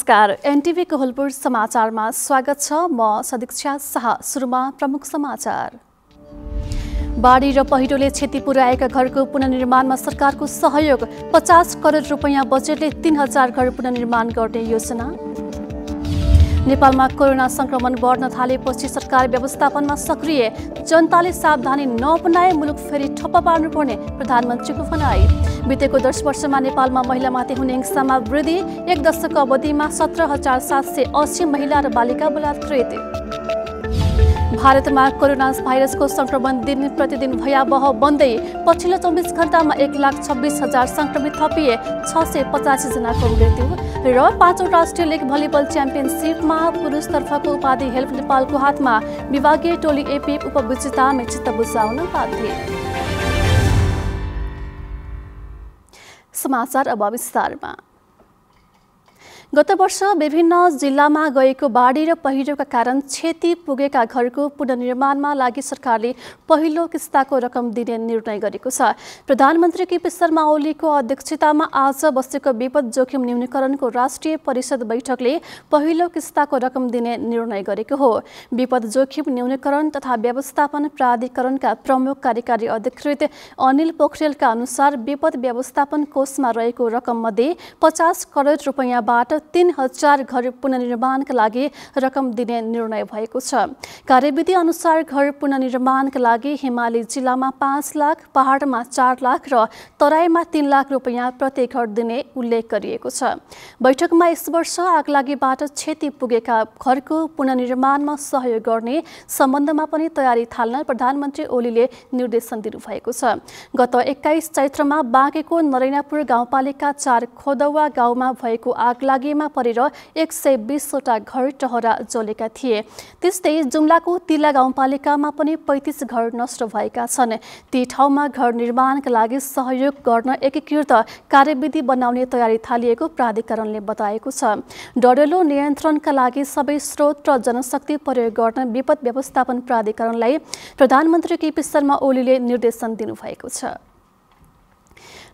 नमस्कार, एनटिभी कोहलपुर समाचारमा स्वागत छ। म सदीक्षा शाह। सुरुमा प्रमुख समाचार। बाढी र पहिरोले क्षति पुर्याएका घरको पुनर्निर्माणमा सरकारको सहयोग। 50 करोड रुपैयाँ बजेटले 3000 घर पुनर्निर्माण गर्ने योजना। नेपालमा कोरोना संक्रमण बढ्न थालेपछि सरकार व्यवस्थापनमा सक्रिय। जनताले सावधानी नअपनाए मुलुक फेरि ठप्प पार्नुपर्ने प्रधानमन्त्रीको भनाई। बितेको 10 वर्षमा नेपालमा महिलामाथि हुने हिंसामा वृद्धि। 1 दशक अवधिमा 17,780 महिला र बालिका बलात्कृत। भारतमा कोरोना भाइरसको संक्रमण दिन प्रतिदिन भयावह बन्दै। पछिल्लो 24 घण्टामा 1,26,000 संक्रमित थपिए। 685 जनाको मृत्यु। र 5औं राष्ट्रिय लिग भलिबल च्याम्पियनसिपमा पुरुषतर्फको उपाधि हेल्प नेपालको हातमा। विभागीय टोली एपिएफ उपविजेता चित्त बुझाउन बाध्य। समाचार अब विस्तारमा। गत वर्ष विभिन्न जिल्लामा गएको बाढी र पहिरोका कारण क्षति पुगेका घरको पुनर्निर्माणमा लागि सरकारले पहिलो किस्ताको रकम दिने निर्णय गरेको छ। प्रधानमन्त्री केपी शर्मा ओलीको अध्यक्षतामा आज बसेको विपद जोखिम न्यूनीकरणको राष्ट्रिय परिषद बैठकले पहिलो किस्ताको रकम दिने निर्णय गरेको हो। विपद जोखिम न्यूनीकरण तथा व्यवस्थापन प्राधिकरणका प्रमुख कार्यकारी अधिकृत अनिल पोखरेलका अनुसार विपद व्यवस्थापन कोषमा रहेको रकम मध्ये 50 करोड रुपैयाँबाट 3000 घर पुनर्निर्माणका लागि रकम दिने निर्णय भएको छ। कार्यविधि अनुसार घर पुनर्निर्माणका लागि हिमाली जिल्लामा 5 लाख, पहाडमा 4 लाख र तराईमा 3 लाख रुपैयाँ प्रति घर दिने उल्लेख गरिएको छ। बैठकमा यस वर्ष आगलागीबाट क्षति पुगेका घरको पुनर्निर्माणमा सहयोग गर्ने सम्बन्धमा पनि तयारी थाल्न प्रधानमन्त्री ओलीले निर्देशन दिनुभएको छ। गत 21 चैत्रमा बाँकेको नरैनापुर गाउँपालिका 4 खोदौवा गाउँमा भएको आगलागी परेर 120 वटा घर टहरा जलेका थिए। त्यस्तै जुम्लाको तिला गाउँपालिकामा पनि 35 घर नष्ट भएका छन्। ती ठाउँमा घर निर्माणका लागि सहयोग गर्न एकीकृत कार्यविधि बनाउने तयारी थालिएको प्राधिकरणले बताएको छ। डढेलो नियन्त्रणका लागि सबै स्रोत र जनशक्ति प्रयोग गर्न विपद व्यवस्थापन प्राधिकरणलाई प्रधानमन्त्री केपी शर्मा ओलीले निर्देशन दिनुभएको छ।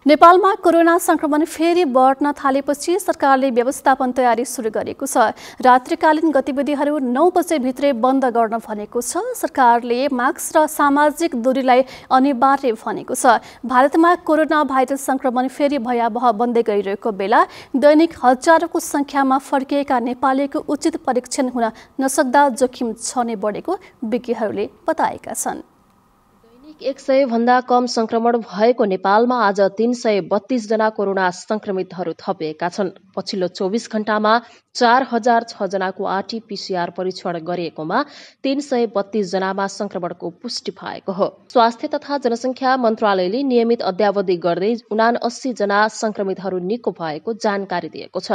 नेपालमा कोरोना संक्रमण फेरि बढ्न थालेपछि सरकारले व्यवस्थापन तयारी सुरु गरेको छ। रात्रिकालीन गतिविधिहरू 9 बजेभित्रै बन्द गर्न भनेको छ। सरकारले मास्क र सामाजिक दूरीलाई अनिवार्य भनेको छ। भारतमा कोरोना भाइरस संक्रमण फेरि भयावह बन्दै गइरहेको बेला दैनिक हजारौंको संख्यामा फर्किएका नेपालीको उचित परीक्षण हुन नसक्दा जोखिम छनै बढेको विज्ञहरूले बताएका छन्। 100 भन्दा कम संक्रमण भएको नेपालमा आज 332 जना कोरोना संक्रमितहरू थपिएका छन्। पछिल्लो 24 घण्टामा 4006 जनाको आरटीपीसीआर परीक्षण गरिएकोमा 332 जनामा संक्रमणको पुष्टि भएको हो। स्वास्थ्य तथा जनसंख्या मन्त्रालयले नियमित अद्यावधि गर्दै 79 जना संक्रमितहरू निको भएको जानकारी दिएको छ।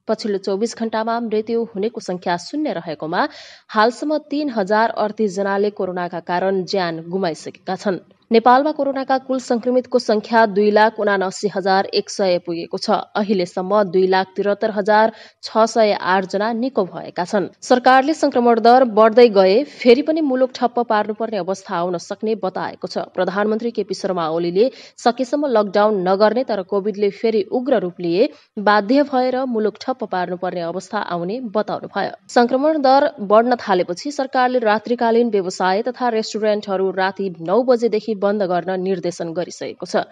पछिल्लो 24 घण्टामा मृत्यु हुनेको संख्या 0 रहेकोमा हालसम्म 3038 जनाले कोरोनाका कारण ज्यान गुमाइसकेका छन्। नेपालमा कोरोनाका कुल संक्रमितको संख्या 2,79,100 पुगेको छ। अहिलेसम्म 2,73,608 जना निको भएका छन्। सरकारले संक्रमण दर बढ्दै गए फेरि पनि मुलुक ठप्प पार्नुपर्ने अवस्था आउन सक्ने बताएको छ। प्रधानमन्त्री केपी शर्मा ओलीले सकेसम्म लकडाउन नगर्ने तर कोभिडले फेरि उग्र रूप लिए बाध्य भएर मुलुक ठप्प पार्नुपर्ने अवस्था आउने बताउनुभयो। संक्रमण दर बढ्न थालेपछि सरकारले रात्रिकालीन व्यवसाय तथा रेस्टुरेन्टहरू राति 9 बजेदेखि बन्द गर्न निर्देशन गरिसकेको छ।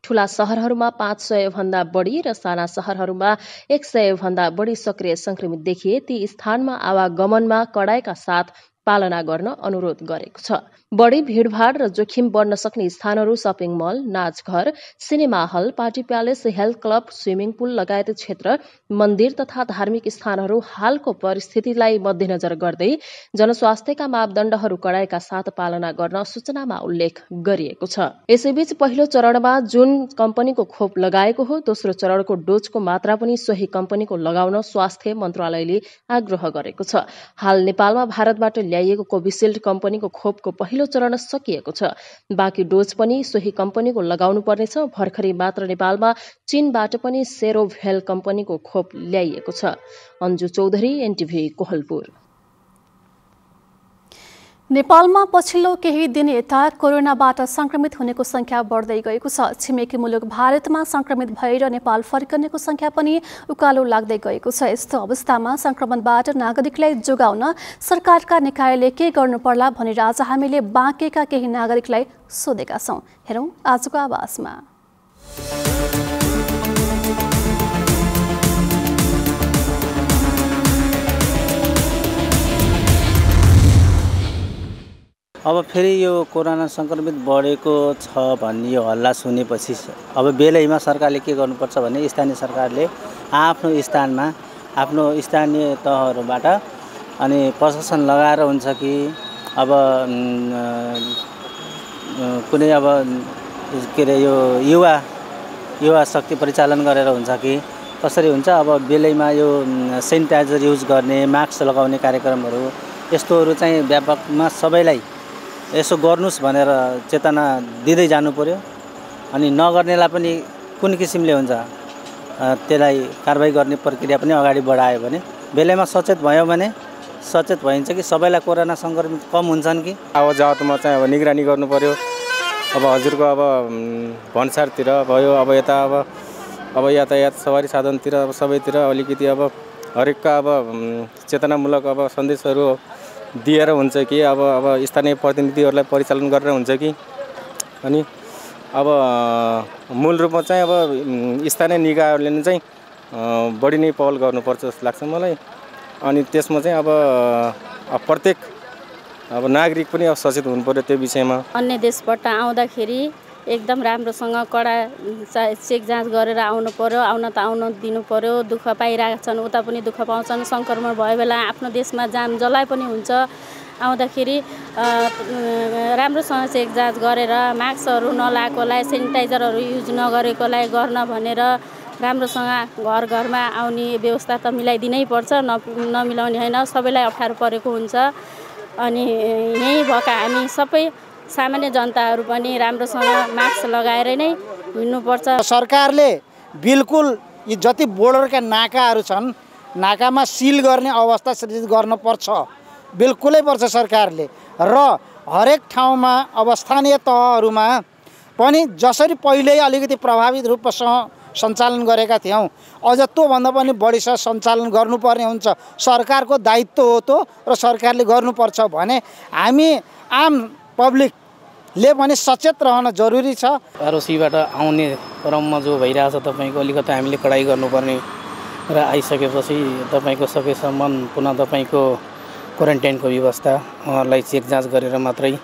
ठूला शहरहरूमा 500 भन्दा बढी र साना शहरहरूमा 100 भन्दा बढी सक्रिय संक्रमित देखिए ती स्थानमा आवागमनमा कडाइका साथ पालना गर्न अनुरोध गरेको छ। बढी भीड़भाड़ र जोखिम बढ्न सक्ने स्थानहरू शपिङ मल, नाचघर, cinema hall, party palace, health club, swimming pool लगायत क्षेत्र, मन्दिर तथा धार्मिक स्थानहरू हालको परिस्थितिलाई मध्यनजर गर्दै जनस्वास्थ्यका मापदण्डहरू कडाइका साथ पालना गर्न सूचनामा उल्लेख गरिएको छ। यसैबीच पहिलो चरणमा जुन कम्पनीको खोप लगाएको हो, दोस्रो चरणको डोजको मात्रा पनि सोही कम्पनीको लगाउन स्वास्थ्य मन्त्रालयले आग्रह गरेको छ। हाल नेपालमा भारतबाट ल्याइएको कोभिसिल्ड कम्पनीको खोपको पहिलो चरण सकिएको छ। बाँकी डोज पनि सोही कम्पनीको लगाउनु पर्नेछ। भर्खरै मात्र नेपालमा चीनबाट पनि सेरोभेल कम्पनीको खोप ल्याइएको छ। अन्जु चौधरी, एनटिभी कोहलपुर। नेपालमा पछिल्लो केही दिन यता कोरोनाबाट संक्रमित हुनेको संख्या बढ्दै गएको छ। छिमेकी मुलुक भारतमा संक्रमित भएर नेपाल फर्कनेको संख्या पनि उकालो लाग्दै गएको छ। यस्तो अवस्थामा संक्रमणबाट नागरिकलाई जोगाउन सरकारका निकायले के गर्नु पर्ला भनेर आज हामीले बाँकेका केही नागरिकलाई सोधेका छौं। हेरौं आजको आवाजमा। अब फेरि यो कोरोना संक्रमित बढेको छ भन्ने यो हल्ला सुनेपछि अब बेलैमा सरकारले के गर्नुपर्छ भने स्थानीय सरकारले आफ्नो स्थानमा आफ्नो स्थानीय तहहरूबाट अनि प्रशासन लगाएर हुन्छ कि अब कुनै अब के अरे यो युवा शक्ति परिचालन गरेर हुन्छ कि कसरी हुन्छ। अब बेलैमा यो सेनिटाइजर युज गर्ने, मास्क लगाउने कार्यक्रमहरू यस्तोहरू चाहिँ व्यापकमा सबैलाई यसो गर्नुस् भनेर चेतना दिँदै जानु पर्यो। अनि नगर्नेलाई पनि कुन किसिमले हुन्छ त्यसलाई कारबाही गर्ने प्रक्रिया पनि अगाडि बढायो भने बेलैमा सचेत भयो भने सचेत भइन्छ कि सबैलाई कोरोना संक्रमित कम हुन्छन् कि। आवत जावतमा चाहिँ अब निगरानी गर्नु पर्यो। अब हजुरको अब भन्सारतिर भयो, अब यता अब यातायात सवारी साधनतिर अब सबैतिर अलिकति अब हरेकका अब चेतनामूलक अब सन्देशहरू दिएर हुन्छ कि अब स्थानीय प्रतिनिधिहरूलाई परिचालन गरेर हुन्छ कि। अनि अब मूल रूपमा चाहिँ अब स्थानीय निकायहरूले नै चाहिँ बढी नै पहल गर्नुपर्छ जस्तो लाग्छ मलाई। अनि त्यसमा चाहिँ अब प्रत्येक अब नागरिक पनि अब सचेत हुनु पर्यो त्यो विषयमा। अन्य देशबाट आउँदाखेरि एकदम राम्रोसँग कडा चेक जाँच गरेर आउनु पर्यो। आउन त आउन दिनु पर्यो। दुःख पाइरहेका छन्, उता पनि दुःख पाउँछन्। संक्रमण भयो बेला आफ्नो देशमा जान जलाइ पनि हुन्छ। आउँदाखेरि राम्रोसँग चेक जाँच गरेर मास्कहरू नलाएकोलाई, सेनिटाइजरहरू युज नगरेकोलाई गर्न भनेर राम्रोसँग घर घरमा आउने व्यवस्था त मिलाइदिनै पर्छ। नमिलाउने होइन, सबैलाई अप्ठ्यारो परेको हुन्छ। अनि यहीँ भएका हामी सबै सामान्य जनताहरू पनि राम्रोसँग मास्क लगाएर नै हिँड्नुपर्छ। सरकारले बिल्कुल यी जति बोर्डरका नाकाहरू छन्, नाकामा सिल गर्ने अवस्था सृजित गर्नुपर्छ। बिल्कुलै पर्छ सरकारले। र हरेक ठाउँमा अब स्थानीय तहहरूमा पनि जसरी पहिल्यै अलिकति प्रभावित रूपसँग सञ्चालन गरेका थियौँ, अझ त्योभन्दा पनि बढी सञ्चालन गर्नुपर्ने हुन्छ। सरकारको दायित्व हो त्यो र सरकारले गर्नुपर्छ भने हामी आम पब्लिकले पनि सचेत रहन जरुरी छ। आरओसीबाट आउने क्रममा जो भइरहेछ तपाईँको अलिकति हामीले कडाइ गर्नुपर्ने र आइसकेपछि तपाईँको सकेसम्म पुनः तपाईँको क्वारेन्टाइनको व्यवस्था उहाँहरूलाई चेक जाँच गरेर मात्रै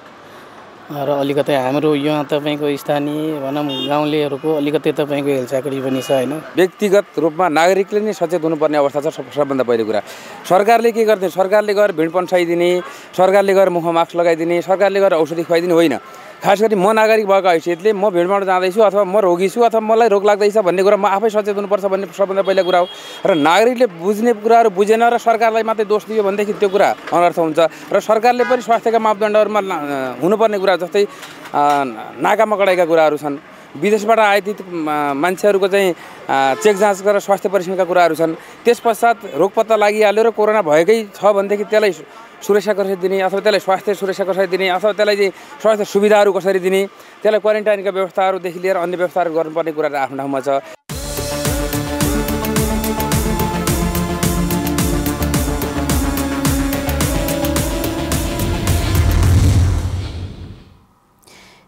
र अलिकति हाम्रो यहाँ तपाईँको स्थानीय भनौँ गाउँलेहरूको अलिकति तपाईँको हेलचाक्री पनि छ होइन। व्यक्तिगत रूपमा नागरिकले नै सचेत हुनुपर्ने अवस्था छ। सबभन्दा पहिलो कुरा सरकारले के गर्छ? सरकारले गएर भिड पन्साइदिने, सरकारले गएर मुखमा मास्क लगाइदिने, सरकारले गएर औषधि खुवाइदिने होइन। खास गरी म नागरिक भएको हैसियतले म भिडबाट जाँदैछु अथवा म रोगी छु अथवा मलाई रोग लाग्दैछ भन्ने कुरा म आफै सचेत हुनुपर्छ भन्ने सबभन्दा पहिला कुरा हो। र नागरिकले बुझ्ने कुराहरू बुझेन र सरकारलाई मात्रै दोष दियो भनेदेखि त्यो कुरा अनर्थ हुन्छ। र सरकारले पनि स्वास्थ्यका मापदण्डहरूमा हुनुपर्ने कुरा जस्तै नाकामा कडाइका कुराहरू छन्, विदेशबाट आएती मान्छेहरूको चाहिँ चेक जाँच गरेर स्वास्थ्य परीक्षणका कुराहरू छन्। त्यस पश्चात रोग पत्ता लागिहाल्यो र कोरोना भएकै छ भनेदेखि त्यसलाई सुरक्षा कसरी दिने अथवा त्यसलाई स्वास्थ्य सुरक्षा कसरी दिने अथवा त्यसलाई चाहिँ स्वास्थ्य सुविधाहरू कसरी दिने, त्यसलाई क्वारेन्टाइनका व्यवस्थाहरूदेखि लिएर अन्य व्यवस्थाहरू गर्नुपर्ने कुराहरू आफ्नो ठाउँमा छ।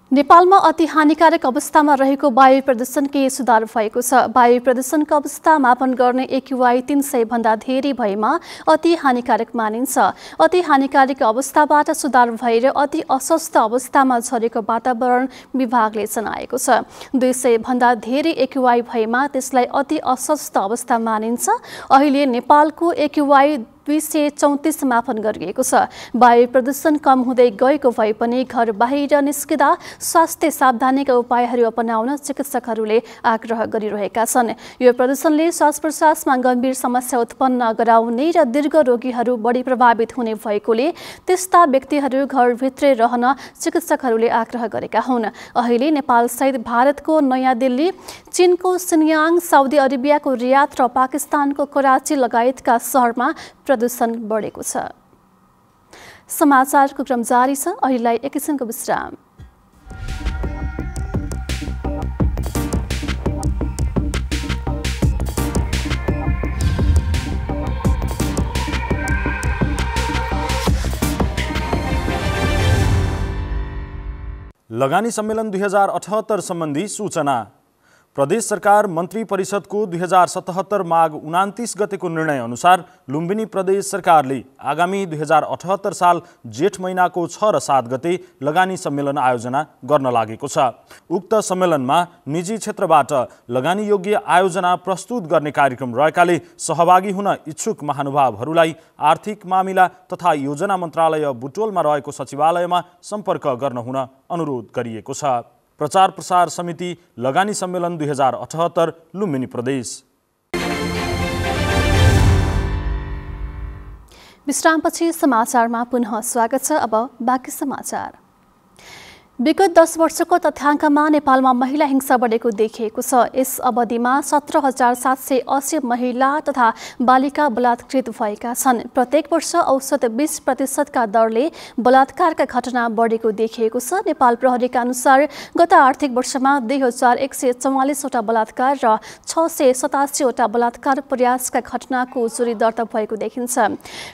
नेपालमा अति हानिकारक अवस्थामा रहेको वायु प्रदूषण केही सुधार भएको छ। वायु प्रदूषणको अवस्था मापन गर्ने AQI 300 भन्दा धेरै भएमा अति हानिकारक मानिन्छ। अति हानिकारक अवस्थाबाट सुधार भएर अति अस्वस्थ अवस्थामा झरेको वातावरण विभागले जनाएको छ। 200 भन्दा धेरै AQI भएमा त्यसलाई अति अस्वस्थ अवस्था मानिन्छ। अहिले नेपालको AQI 234 मापन गरिएको छ। वायु प्रदूषण कम हुँदै गएको भए पनि घर बाहिर निस्किँदा स्वास्थ्य सावधानीका उपायहरू अपनाउन चिकित्सकहरूले आग्रह गरिरहेका छन्। यो प्रदूषणले श्वास प्रश्वासमा गम्भीर समस्या उत्पन्न गराउने र दीर्घ रोगीहरू बढी प्रभावित हुने भएकोले त्यस्ता व्यक्तिहरू घरभित्रै रहन चिकित्सकहरूले आग्रह गरेका हुन्। अहिले नेपालसहित भारतको नयाँ दिल्ली, चीनको सिनयाङ, साउदी अरेबियाको रियाद र पाकिस्तानको कराची लगायतका सहरमा प्रदूषण बढेको छ। समाचारको क्रम जारी छ। अहिलेलाई एकैछिनको विश्राम। लगानी सम्मेलन 2078 सम्बन्धी सूचना। प्रदेश सरकार मन्त्री परिषदको 2077 माघ 29 गतेको निर्णय अनुसार लुम्बिनी प्रदेश सरकारले आगामी 2078 साल जेठ महिनाको 6 र 7 गते लगानी सम्मेलन आयोजना गर्न लागेको छ। उक्त सम्मेलनमा निजी क्षेत्रबाट लगानी योग्य आयोजना प्रस्तुत गर्ने कार्यक्रम रहेकाले सहभागी हुन इच्छुक महानुभावहरूलाई आर्थिक मामिला तथा योजना मन्त्रालय बुटोलमा रहेको सचिवालयमा सम्पर्क गर्न हुन अनुरोध गरिएको छ। प्रचार प्रसार समिति लगानी सम्मेलन 2078 लुम्बिनी प्रदेश। विश्रामपछि समाचारमा पुनः स्वागत छ। अब बाँकी समाचार। विगत 10 वर्षको तथ्याङ्कमा नेपालमा महिला हिंसा बढेको देखिएको छ। यस अवधिमा 17,780 महिला तथा बालिका बलात्कृत भएका छन्। प्रत्येक वर्ष औसत 20% का दरले बलात्कारका घटना बढेको देखिएको छ। नेपाल प्रहरीका अनुसार गत आर्थिक वर्षमा 2144 वटा बलात्कार र 687 वटा बलात्कार प्रयासका घटनाको उजुरी दर्ता भएको देखिन्छ।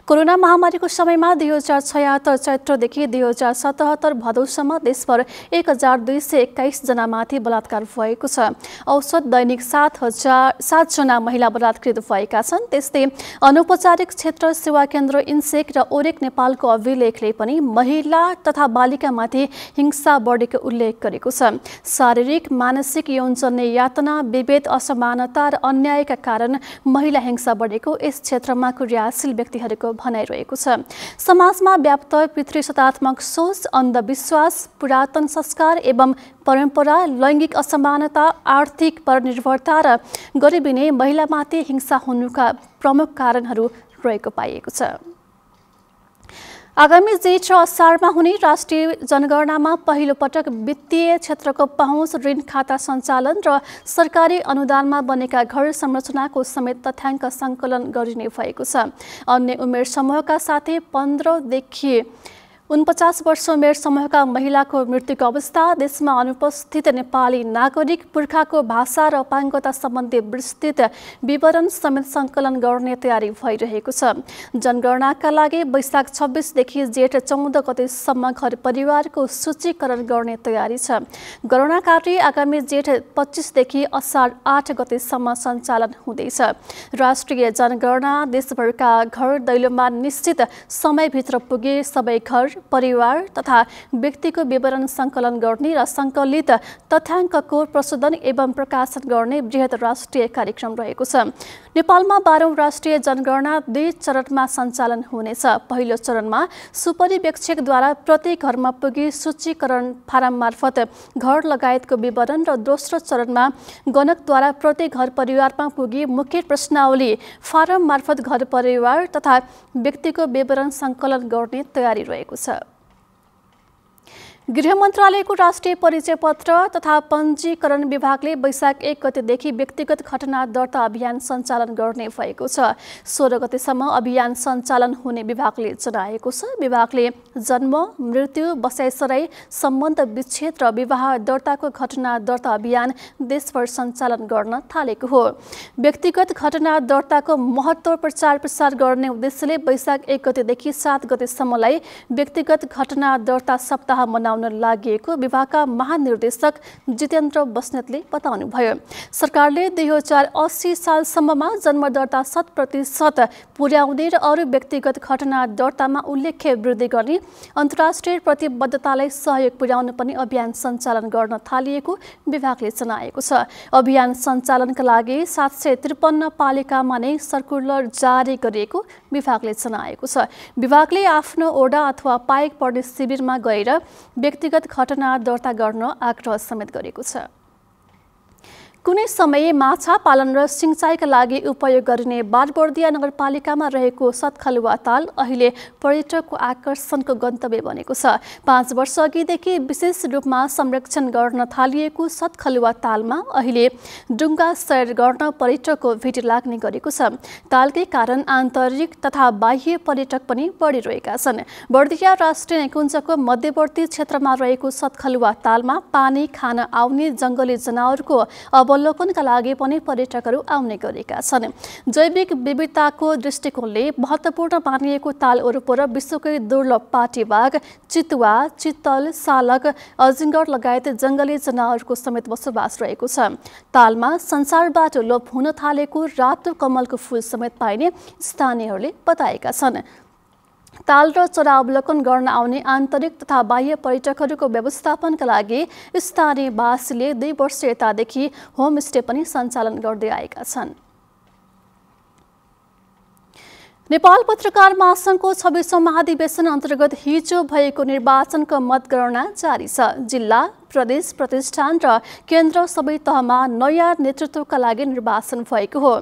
कोरोना महामारीको समयमा 2076 चैत्रदेखि 2077 भदौसम्म देशभर 1221 जनामाथि बलात्कार भएको छ। औसत दैनिक 7 जना महिला बलात्कृत भएका छन्। त्यस्तै अनौपचारिक क्षेत्र सेवा केन्द्र इन्सेक र ओरेक नेपालको अभिलेखले पनि महिला तथा बालिकामाथि हिंसा बढेको उल्लेख गरेको छ। शारीरिक, मानसिक, यौनजन्य यातना, विभेद, असमानता र अन्यायका कारण महिला हिंसा बढेको यस क्षेत्रमा क्रियाशील व्यक्तिहरूको भनाइरहेको छ। समाजमा व्याप्त पितृसत्तात्मक सोच, अन्धविश्वास, पुरातन संस्कार एवं परम्परा, लैङ्गिक असमानता, आर्थिक परनिर्भरता र गरिबी नै महिलामाथि हिंसा हुनुका प्रमुख कारणहरू रहेको पाइएको छ। आगामी जेठ र असारमा हुने राष्ट्रिय जनगणनामा पहिलो पटक वित्तीय क्षेत्रको पहुँच, ऋण खाता सञ्चालन र सरकारी अनुदानमा बनेका घर संरचनाको समेत तथ्याङ्क सङ्कलन गरिने भएको छ। अन्य उमेर समूहका साथै 15 देखि 49 वर्ष उमेर समूहका महिलाको मृत्युको अवस्था, देशमा अनुपस्थित नेपाली नागरिक, पुर्खाको भाषा र अपाङ्गता सम्बन्धी विस्तृत विवरण समेत सङ्कलन गर्ने तयारी भइरहेको छ। जनगणनाका लागि वैशाख 26 देखि जेठ 14 गतेसम्म घर परिवारको सूचीकरण गर्ने तयारी छ। गणना कार्य आगामी जेठ 25 देखि असार 8 गतेसम्म सञ्चालन हुँदैछ। राष्ट्रिय जनगणना देशभरका घर दैलोमा निश्चित समयभित्र पुगे सबै घर, परिवार तथा व्यक्तिको विवरण सङ्कलन गर्ने र सङ्कलित तथ्याङ्कको प्रशोधन एवं प्रकाशन गर्ने बृहत राष्ट्रिय कार्यक्रम रहेको छ। नेपालमा 12औं राष्ट्रिय जनगणना 2 चरणमा सञ्चालन हुनेछ। पहिलो चरणमा सुपरिवेक्षकद्वारा प्रत्येक घरमा पुगी सूचीकरण फारम मार्फत घर लगायतको विवरण र दोस्रो चरणमा गणकद्वारा प्रत्येक घर परिवारमा पुगी मुख्य प्रश्नावली फारम मार्फत घर परिवार तथा व्यक्तिको विवरण सङ्कलन गर्ने तयारी रहेको छ। गृह मन्त्रालयको राष्ट्रिय परिचय पत्र तथा पञ्जीकरण विभागले वैशाख 1 गतेदेखि व्यक्तिगत घटना दर्ता अभियान सञ्चालन गर्ने भएको छ। 16 गतेसम्म अभियान सञ्चालन हुने विभागले जनाएको छ। विभागले जन्म, मृत्यु, बसाइसराई, सम्बन्ध विच्छेद र विवाह दर्ताको घटना दर्ता अभियान देशभर सञ्चालन गर्न थालेको हो। व्यक्तिगत घटना दर्ताको महत्त्व प्रचार प्रसार गर्ने उद्देश्यले वैशाख 1 गतेदेखि 7 गतेसम्मलाई व्यक्तिगत घटना दर्ता सप्ताह मनाउन लागि विभागका महानिर्देशक जितेन्द्र बस्नेतले बताउनुभयो। सरकारले 2080 सालसम्ममा जन्म दर्ता 100% पुर्याउने र अरू व्यक्तिगत घटना दर्तामा उल्लेख्य वृद्धि गर्ने अन्तर्राष्ट्रिय प्रतिबद्धतालाई सहयोग पुर्याउन पनि अभियान सञ्चालन गर्न थालिएको विभागले जनाएको छ। अभियान सञ्चालनका लागि 753 पालिकामा नै सर्कुलर जारी गरिएको विभागले जनाएको छ। विभागले आफ्नो ओडा अथवा पाएक पर्ने शिविरमा गएर व्यक्तिगत घटना दर्ता गर्न आग्रह समेत गरेको छ। कुनै समय माछा पालन र सिंचाइका लागि उपयोग गरिने बारबर्दिया नगरपालिकामा रहेको सतखलुवा ताल अहिले पर्यटकको आकर्षणको गन्तव्य बनेको छ। 5 वर्ष अघिदेखि विशेष रूपमा संरक्षण गर्न थालिएको सतखलुवा तालमा अहिले डुङ्गा सैर गर्न पर्यटकको भिड लाग्ने गरेको छ। तालकै कारण आन्तरिक तथा बाह्य पर्यटक पनि बढिरहेका छन्। बर्दिया राष्ट्रिय निकुञ्जको मध्यवर्ती क्षेत्रमा रहेको सतखलुवा तालमा पानी खान आउने जङ्गली जनावरको अवलोकनका लागि पनि पर्यटकहरू आउने गरेका छन्। जैविक विविधताको दृष्टिकोणले महत्त्वपूर्ण मानिएको ताल वरपर विश्वकै दुर्लभ पाटेबाघ, चितुवा, चितल, सालक, अजिङ्गर लगायत जङ्गली जनावरको समेत बसोबास रहेको छ। तालमा संसारबाट लोप हुन थालेको रातो कमलको फूल समेत पाइने स्थानीयहरूले बताएका छन्। ताल र चरा अवलोकन गर्न आउने आन्तरिक तथा बाह्य पर्यटकहरूको व्यवस्थापनका लागि स्थानीयवासीले 2 वर्ष यतादेखि होमस्टे पनि सञ्चालन गर्दै आएका छन्। नेपाल पत्रकार महासङ्घको 26औं महाधिवेशन अन्तर्गत हिजो भएको निर्वाचनको मतगणना जारी छ। जिल्ला, प्रदेश, प्रतिष्ठान र केन्द्र सबै तहमा नयाँ नेतृत्वका लागि निर्वाचन भएको हो।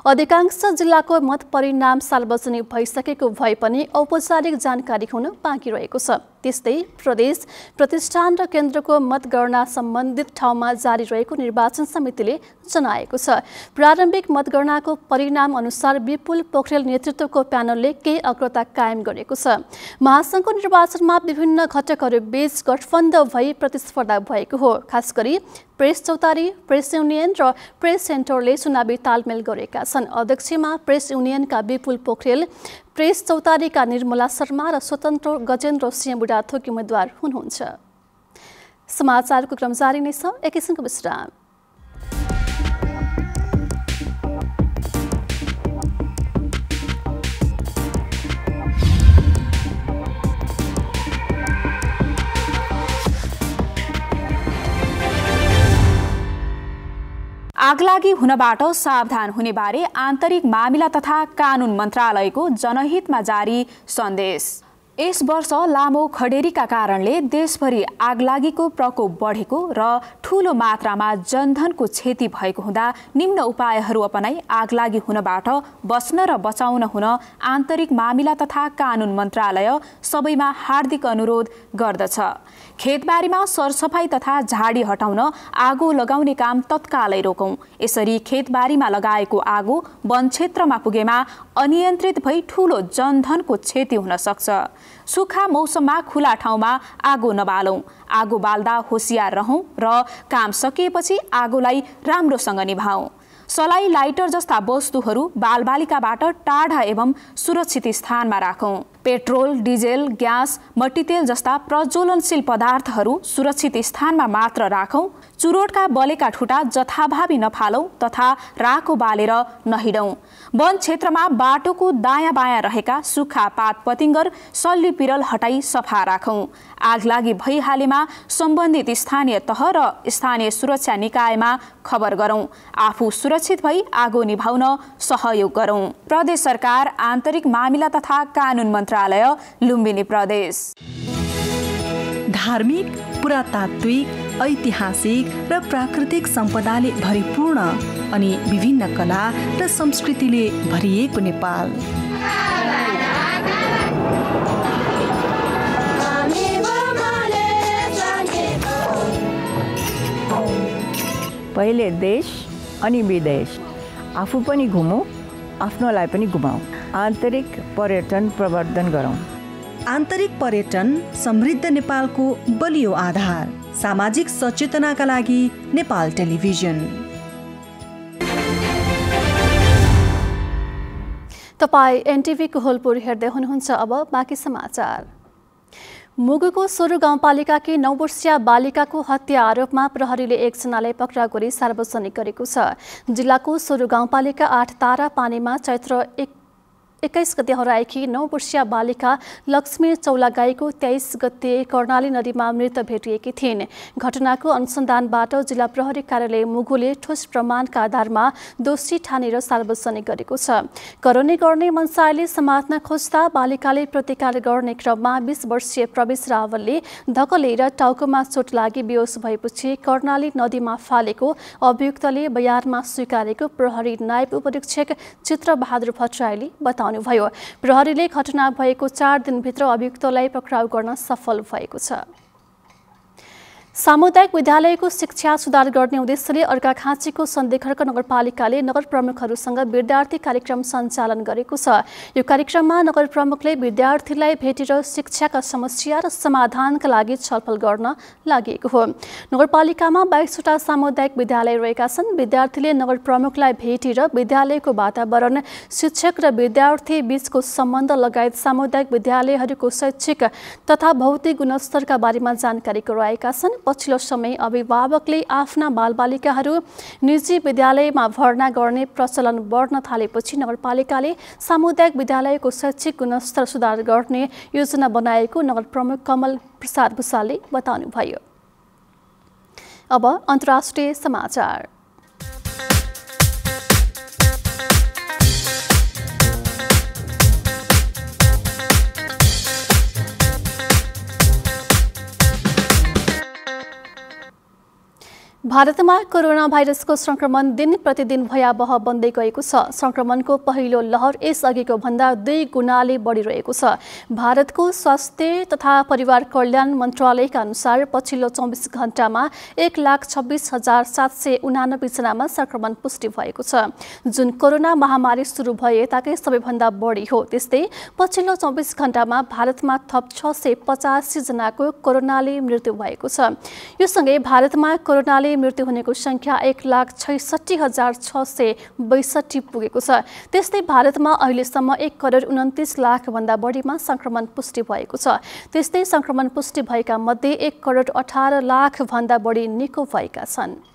अधिकांश जिल्लाको मत परिणाम सार्वजनिक भइसकेको भए पनि औपचारिक जानकारी हुन बाँकी रहेको छ। त्यस्तै प्रदेश, प्रतिष्ठान र केन्द्रको मतगणना सम्बन्धित ठाउँमा जारी रहेको निर्वाचन समितिले जनाएको छ। प्रारम्भिक मतगणनाको परिणाम अनुसार विपुल पोखरेल नेतृत्वको प्यानलले केही अग्रता कायम गरेको छ। महासङ्घको निर्वाचनमा विभिन्न घटकहरू बीच गठबन्ध भई प्रतिस्पर्धा भएको हो। खास गरी प्रेस चौतारी, प्रेस युनियन र प्रेस सेन्टरले चुनावी तालमेल गरेका छन्। अध्यक्षमा प्रेस युनियनका विपुल पोखरेल, प्रेस चौतारीका निर्मला शर्मा र स्वतन्त्र गजेन्द्र सिंह बुढाथोकी उम्मेद्वार हुनुहुन्छ। समाचारको क्रम जारी नै छ, एकैछिनको विश्राम। आगलागी हुनबाट सावधान हुने बारे आन्तरिक मामिला तथा कानुन मन्त्रालयको जनहितमा जारी सन्देश। यस वर्ष लामो खडेरीका कारणले देशभरि आगलागीको प्रकोप बढेको र ठूलो मात्रामा जनधनको क्षति भएको हुँदा निम्न उपायहरू अपनाई आगलागी हुनबाट बच्न र बचाउन हुन आन्तरिक मामिला तथा कानुन मन्त्रालय सबैमा हार्दिक अनुरोध गर्दछ। खेतबारीमा सरसफाई तथा झाडी हटाउन आगो लगाउने काम तत्कालै रोकौं। यसरी खेतबारीमा लगाएको आगो वन क्षेत्रमा पुगेमा अनियन्त्रित भई ठूलो जनधनको क्षति हुन सक्छ। सुक्खा मौसममा खुला ठाउँमा आगो नबालौं। आगो बाल्दा होशियार रहौं र काम सकिएपछि आगोलाई राम्रोसँग निभाऊ। सलाई, लाइटर जस्ता वस्तुहरू बालबालिकाबाट टाढा एवं सुरक्षित स्थानमा राखौं। पेट्रोल, डिजेल, ग्यास, मट्टीतेल जस्ता प्रज्वलनशील पदार्थहरू सुरक्षित स्थानमा मात्र राखौं। चुरोटका बलेका ठुटा जथाभावी नफालौं तथा राको बालेर नहिडौं। वन क्षेत्रमा बाटोको दायाँ बायाँ रहेका सुक्खा पात पतिङ्गर, सल्ली पिरल हटाई सफा राखौं। आगलागी भइहालेमा सम्बन्धित स्थानीय तह र स्थानीय सुरक्षा निकायमा खबर गरौं। आफू सुरक्षित भई आगो निभाउन सहयोग गरौं। प्रदेश सरकार, आन्तरिक मामिला तथा कानुन मन्त्रालय, लुम्बिनी प्रदेश। धार्मिक, पुरातात्विक, ऐतिहासिक र प्राकृतिक सम्पदाले भरिपूर्ण अनि विभिन्न कला र संस्कृतिले भरिएको नेपाल। पहिले देश अनि विदेश, आफू पनि घुमौँ, आफ्नोलाई पनि घुमाऊ। आन्तरिक पर्यटन प्रवर्धन गरौँ। आन्तरिक पर्यटन समृद्ध नेपालको बलियो आधार। सामाजिक सचेतनाका लागि नेपाल टेलिभिजन। तपाईँ एनटिभीको होलपुर हेर्दै हुनुहुन्छ। अब बाँकी समाचार। मुगुको सोरु गाउँपालिकाकी 9 वर्षीय बालिकाको हत्या आरोपमा प्रहरीले एकजनालाई पक्राउ गरी सार्वजनिक गरेको छ। जिल्लाको सोरु गाउँपालिका 8 तारा पानीमा चैत्र 21 गते हराएकी 9 वर्षीय बालिका लक्ष्मी चौलागाईको 23 गते कर्णाली नदीमा मृत भेटिएकी थिइन्। घटनाको अनुसन्धानबाट जिल्ला प्रहरी कार्यालय मुगुले ठोस प्रमाणका आधारमा दोषी ठानेर सार्वजनिक गरेको छ। कराउने गर्ने मनसायले समात्न खोज्दा बालिकाले प्रतिकार गर्ने क्रममा 20 वर्षीय प्रवेश रावलले धक्कलेर टाउकोमा चोट लागि बेहोस भएपछि कर्णाली नदीमा फालेको अभियुक्तले बयानमा स्वीकारेको प्रहरी नायब उपरीक्षक चित्रबहादुर भट्टराईले बताउनुभयो। प्रहरीले घटना भएको 4 दिनभित्र अभियुक्तलाई पक्राउ गर्न सफल भएको छ। सामुदायिक विद्यालयको शिक्षा सुधार गर्ने उद्देश्यले अर्घाखाँचीको सन्धिखर्क नगरपालिकाले नगर प्रमुखहरूसँग विद्यार्थी कार्यक्रम सञ्चालन गरेको छ। यो कार्यक्रममा नगर प्रमुखले विद्यार्थीलाई भेटेर शिक्षाका समस्या र समाधानका लागि छलफल गर्न लागि हो। नगरपालिकामा 22वटा सामुदायिक विद्यालय रहेका छन्। विद्यार्थीले नगर प्रमुखलाई भेटेर विद्यालयको वातावरण, शिक्षक र विद्यार्थी बीचको सम्बन्ध लगायत सामुदायिक विद्यालयहरूको शैक्षिक तथा भौतिक गुणस्तरका बारेमा जानकारी गराएका छन्। पछिल्लो समय अभिभावकले आफ्ना बालबालिकाहरू निजी विद्यालयमा भर्ना गर्ने प्रचलन बढ्न थालेपछि नगरपालिकाले सामुदायिक विद्यालयको शैक्षिक गुणस्तर सुधार गर्ने योजना बनाएको नगर प्रमुख कमल प्रसाद भुसालले बताउनुभयो। अब अन्तर्राष्ट्रिय समाचार। भारतमा कोरोना भाइरसको संक्रमण दिन प्रतिदिन भयावह बन्दै गएको छ। संक्रमणको पहिलो लहर यसअघिको भन्दा 2 गुणाले बढिरहेको छ। भारतको स्वास्थ्य तथा परिवार कल्याण मन्त्रालयका अनुसार पछिल्लो 24 घण्टामा 1,26,789 जनामा संक्रमण पुष्टि भएको छ, जुन कोरोना महामारी सुरु भए ताकै सबैभन्दा बढी हो। त्यस्तै पछिल्लो 24 घण्टामा भारतमा थप 685 जनाको कोरोनाले मृत्यु भएको छ। यो सँगै भारतमा कोरोनाले मृत्यु हुनेको संख्या 1,66,662 पुगेको छ। त्यस्तै भारतमा अहिलेसम्म 1,29 लाख भन्दा बढीमा संक्रमण पुष्टि भएको छ। त्यस्तै संक्रमण पुष्टि भएका मध्ये 1,18 लाख भन्दा बढी निको भएका छन्।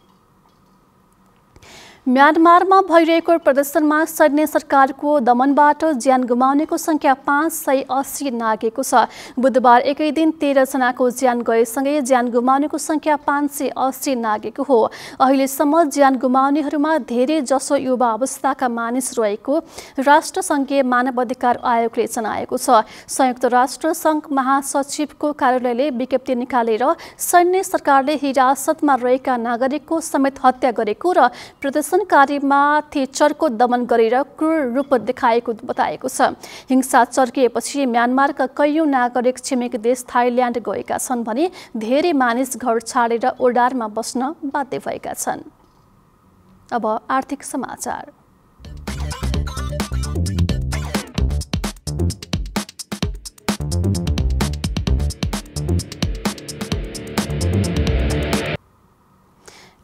म्यानमारमा भइरहेको प्रदर्शनमा सैन्य सरकारको दमनबाट ज्यान गुमाउनेको संख्या 580 नागेको छ। बुधबार एकै दिन 13 जनाको ज्यान गएसँगै ज्यान गुमाउनेको संख्या 580 नागेको हो। अहिलेसम्म ज्यान गुमाउनेहरूमा धेरै जसो युवा अवस्थाका मानिस रहेको राष्ट्रसङ्घीय मानव अधिकार आयोगले जनाएको छ। संयुक्त राष्ट्र सङ्घ महासचिवको कार्यालयले विज्ञप्ति निकालेर सैन्य सरकारले हिरासतमा रहेका नागरिकको समेत हत्या गरेको र प्रदर्शनकारीमाथि चर्को दमन गरेर क्रूर रूप देखाएको बताएको छ। हिंसा चर्किएपछि म्यानमारका कैयौं नागरिक छिमेकी देश थाइल्याण्ड गएका छन् भने धेरै मानिस घर छाडेर ओडारमा बस्न बाध्य भएका छन्। अब आर्थिक समाचार।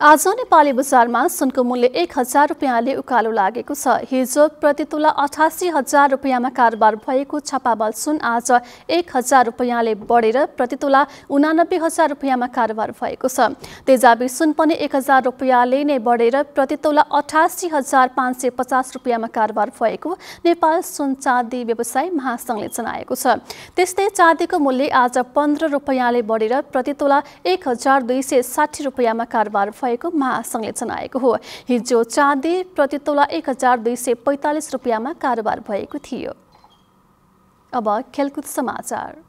आज नेपाली बजारमा सुनको मूल्य 1,000 रुपियाँले उकालो लागेको छ। हिजो प्रति तोला 88,000 रुपियाँमा कारोबार भएको छापावाल सुन आज 1,000 रुपियाँले बढेर प्रति तोला 89,000 रुपियाँमा कारोबार भएको छ। तेजाबी सुन पनि 1,000 रुपियाँले नै बढेर प्रति तोला 88,550 रुपियाँमा कारोबार भएको नेपाल सुन चाँदी व्यवसाय महासंघले जनाएको छ। त्यस्तै चाँदीको मूल्य आज 15 रुपियाँले बढेर प्रति तोला 1,260 रुपियाँमा कारोबार भएको महासंघले जनाएको हो। हिजो चाँदी प्रति तोला 1,245 रुपियाँमा कारोबार भएको थियो। अब खेलकुद समाचार।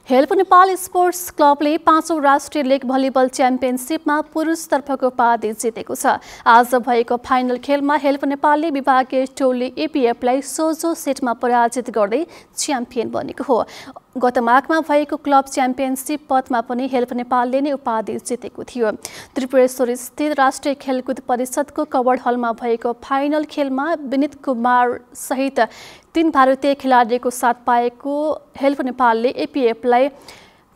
हेल्प नेपाल स्पोर्ट्स क्लबले 5औं राष्ट्रिय लिग भलिबल च्याम्पियनसिपमा पुरुषतर्फको उपाधि जितेको छ। आज भएको फाइनल खेलमा हेल्प नेपालले विभागीय टोली एपीएफलाई सोझो सेटमा पराजित गर्दै च्याम्पियन बनेको हो। गत माघमा भएको क्लब च्याम्पियनसिप पदमा पनि हेल्प नेपालले नै उपाधि जितेको थियो। त्रिपुरेश्वर स्थित राष्ट्रिय खेलकुद परिषदको कवर्ड हलमा भएको फाइनल खेलमा विनीत कुमार सहित 3 भारतीय खेलाडीको साथ पाएको हेल्प नेपालले एपीएफलाई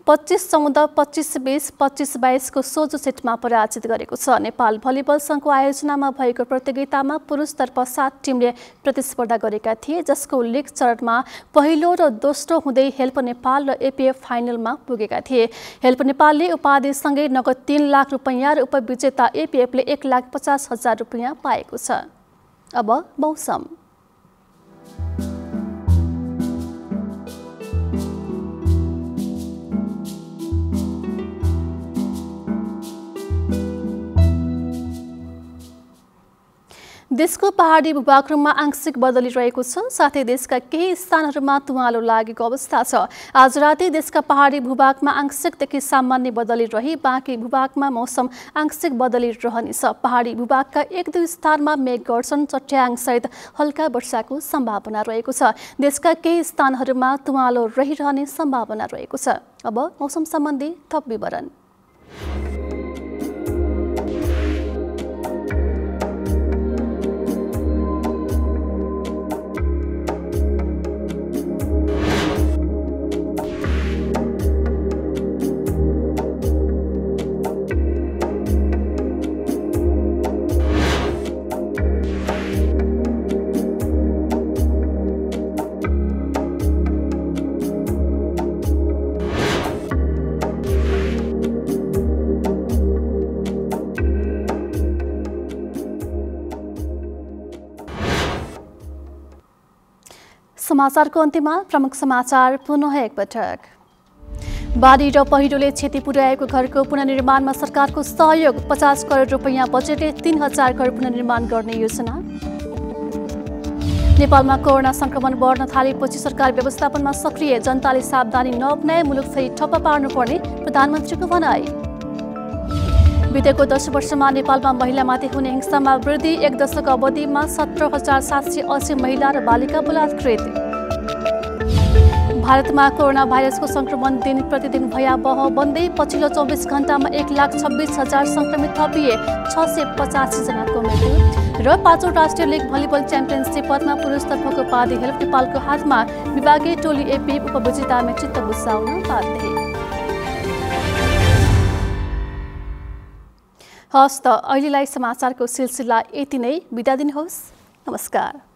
25-14, 25-20, 25-22 को सोझो सेटमा पराजित गरेको छ। नेपाल भलिबल संघको आयोजनामा भएको प्रतियोगितामा पुरुषतर्फ 7 टिमले प्रतिस्पर्धा गरेका थिए, जसको लिग चरणमा पहिलो र दोस्रो हुँदै हेल्प नेपाल र एपीएफ फाइनलमा पुगेका थिए। हेल्प नेपालले उपाधिसँगै नगद 3 लाख रुपैयाँ र उपविजेता एपीएफले 1,50,000 रुपैयाँ पाएको छ। अब मौसम। देशको पहाडी भूभागमा आंशिक बदली रहेको छ, साथै देशका केही स्थानहरूमा तुवालो लागेको अवस्था छ। आज राति देशका पहाडी भूभागमा आंशिकदेखि सामान्य बदली रही बाँकी भूभागमा मौसम आंशिक बदली रहनेछ। पहाडी भूभागका 1-2 स्थानमा मेघ गर्जन, चट्याङसहित हल्का वर्षाको सम्भावना रहेको छ। देशका केही स्थानहरूमा तुवालो रहिरहने सम्भावना रहेको छ। अब मौसम सम्बन्धी थप विवरण। समाचारको अन्त्यमा प्रमुख समाचार पुनः एकपटक। बाढी र पहिरोले क्षति पुर्याएको घरको पुनर्निर्माणमा सरकारको सहयोग, 50 करोड रुपैयाँ बजेटले 3000 घर पुनर्निर्माण गर्ने योजना। नेपालमा कोरोना संक्रमण बढ्न थालेपछि सरकार व्यवस्थापनमा सक्रिय, जनताले सावधानी नअपनाए मुलुक फेरि ठप्प पार्नुपर्ने प्रधानमन्त्रीको भनाई। बितेको 10 वर्षमा नेपालमा महिलामाथि हुने हिंसामा वृद्धि, 1 दशक अवधिमा 17,780 महिला र बालिका बलात्कृत। भारतमा कोरोना भाइरसको संक्रमण दिन प्रतिदिन भयावह बन्दै पछिल्लो 24 घण्टामा 1,26,000 संक्रमित थपिए, 685 जनाको मृत्यु। र 5औं राष्ट्रिय लिग भलिबल च्याम्पियनसिप पदमा पुरुषतर्फको उपाधि हेल्प नेपालको हातमा, विभागीय टोली एपीएफ उपविजेतामा चित्त बुझाउन बाध्य। हस् त अहिलेलाई समाचारको सिलसिला यति नै। बिदा दिनुहोस्। नमस्कार।